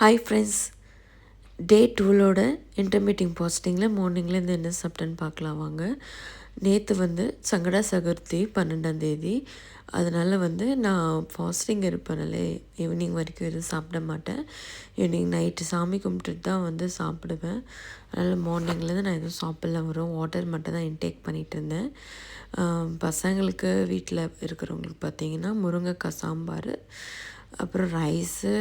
Hi friends, டே 2 இன்டர்மீட்டிங் பாஸ்டிங்கில் மார்னிங்லேருந்து என்ன சாப்பிட்டேன்னு பார்க்கலாம் வாங்க. நேற்று சங்கடா சதுர்த்தி 12ஆம் தேதி. அதனால் நான் ஃபாஸ்டிங் இருப்பேனாலே ஈவினிங் வரைக்கும் எதுவும் சாப்பிட மாட்டேன். ஈவினிங் நைட்டு சாமி கும்பிட்டுட்டு தான் சாப்பிடுவேன். அதனால் மார்னிங்லேருந்து நான் எதுவும் சாப்பிடல, வரும் வாட்டர் மட்டும் தான் இன்டேக் பண்ணிகிட்டு இருந்தேன். பசங்களுக்கு வீட்டில் இருக்கிறவங்களுக்கு பார்த்திங்கன்னா முருங்கைக்காய் சாம்பார், அப்புறம் ரைஸு,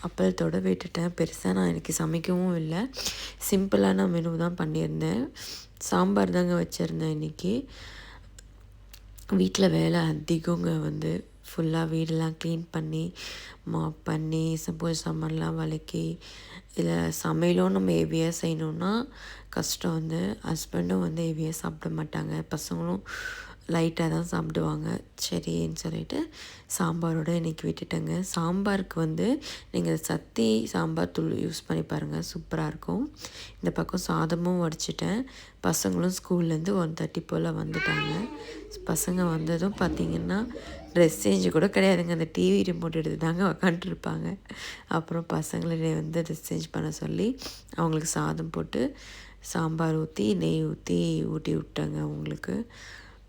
அப்பளத்தோடு விட்டுட்டேன். பெருசாக நான் இன்றைக்கி சமைக்கவும் இல்லை, சிம்பிளான மெனு தான் பண்ணியிருந்தேன். சாம்பார் தாங்க வச்சுருந்தேன். இன்றைக்கி வீட்டில் வேலை அதிகங்க. ஃபுல்லாக வீடெல்லாம் க்ளீன் பண்ணி மாப் பண்ணி சப்போஸ் சாமான்லாம் விளக்கி, இல்லை சமையலும் நம்ம ஹெவியாக செய்யணுன்னா கஷ்டம். ஹஸ்பண்டும் ஹெவியாக சாப்பிட மாட்டாங்க, பசங்களும் லைட்டாக தான் சாப்பிடுவாங்க. சரின்னு சொல்லிவிட்டு சாம்பாரோடு இன்றைக்கி விட்டுட்டேங்க. சாம்பாருக்கு நீங்கள் சக்தி சாம்பார் தூள் யூஸ் பண்ணி பாருங்கள், சூப்பராக இருக்கும். இந்த பக்கம் சாதமும் வடிச்சிட்டேன். பசங்களும் ஸ்கூல்லேருந்து 1:30 போல் வந்துட்டாங்க. பசங்க வந்ததும் பார்த்திங்கன்னா ட்ரெஸ் சேஞ்சு கூட கிடையாதுங்க, அந்த டிவி ரிமோட் எடுத்து தாங்க உக்காண்ட்ருப்பாங்க. அப்புறம் பசங்களை ட்ரெஸ் சேஞ்ச் பண்ண சொல்லி அவங்களுக்கு சாதம் போட்டு சாம்பார் ஊற்றி நெய் ஊட்டி விட்டாங்க அவங்களுக்கு.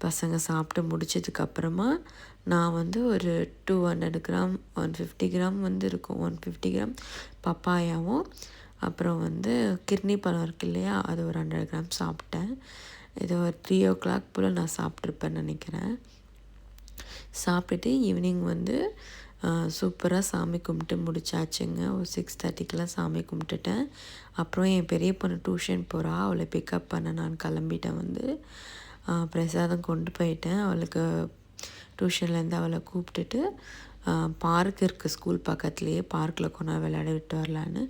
பசங்க சாப்பிட்டு முடிச்சதுக்கப்புறமா நான் ஒரு 200 கிராம் 150 கிராம் இருக்கும், 150 கிராம் பப்பாயாவும், அப்புறம் கிர்னி பழம் இருக்கு இல்லையா, அது ஒரு 100 கிராம் சாப்பிட்டேன். இது ஒரு 3 o'clock போல் நான் சாப்பிட்ருப்பேன்னு நினைக்கிறேன். சாப்பிட்டுட்டு ஈவினிங் சூப்பராக சாமி கும்பிட்டு முடிச்சாச்சுங்க. ஒரு 6:30க்கெலாம் சாமி கும்பிட்டுட்டேன். அப்புறம் என் பெரிய பொண்ணு டியூஷன் போகிறா, அவளை பிக்கப் பண்ண நான் கிளம்பிட்டேன். பிரசாதம் கொண்டு போயிட்டேன். அவளுக்கு டியூஷன்லேருந்து அவளை கூப்பிட்டுட்டு பார்க் இருக்குது ஸ்கூல் பக்கத்துலேயே, பார்க்கில் கொண்டா விளையாட விட்டு வரலான்னு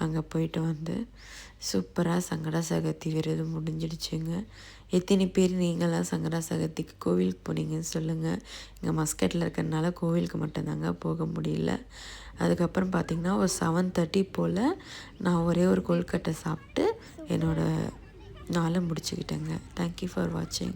அங்கே போயிட்டு சூப்பராக சங்கடா சதுர்த்தி விரதம் முடிஞ்சிடுச்சுங்க. எத்தனை பேர் நீங்களாம் சங்கடா சதுர்த்திக்கு கோவிலுக்கு போனீங்கன்னு சொல்லுங்கள். இங்கே மஸ்கட்டில் இருக்கிறதுனால கோவிலுக்கு மட்டும்தாங்க போக முடியல. அதுக்கப்புறம் பார்த்திங்கன்னா ஒரு 7:30 போல் நான் ஒரே ஒரு கொழுக்கட்டை சாப்பிட்டு என்னோடய நாளை முடிச்சுக்கிட்டேங்க. தேங்க்யூ ஃபார் வாட்சிங்.